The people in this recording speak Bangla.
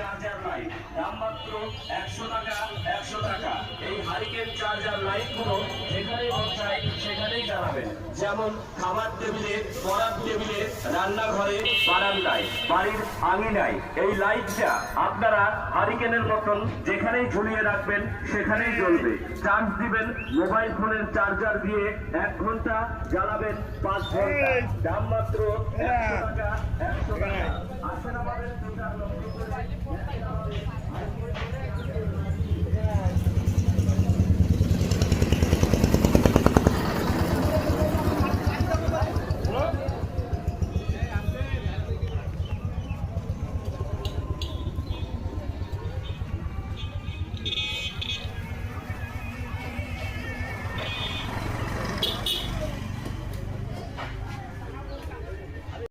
চার্জার লাইট, দাম মাত্র 100 টাকা। 100 টাকা। এই হারিকেন চার্জার লাইটগুলো যেখানে মন চায় সেখানেই জ্বালাবেন, যেমন খাবার টেবিলে, পড়ার টেবিলে, রান্নাঘরে, বারান্দায়, বাড়ির আঙিনায়। এই লাইটটা আপনারা হারিকেনের মতন যেখানেই ঝুলিয়ে রাখবেন সেখানেই জ্বলবে। চার্জ দিবেন মোবাইল ফোনের চার্জার দিয়ে, 1 ঘন্টা জ্বালাবেন 5 ঘন্টা। দাম মাত্র 100 টাকা। 100 টাকা। আসেন আমাদের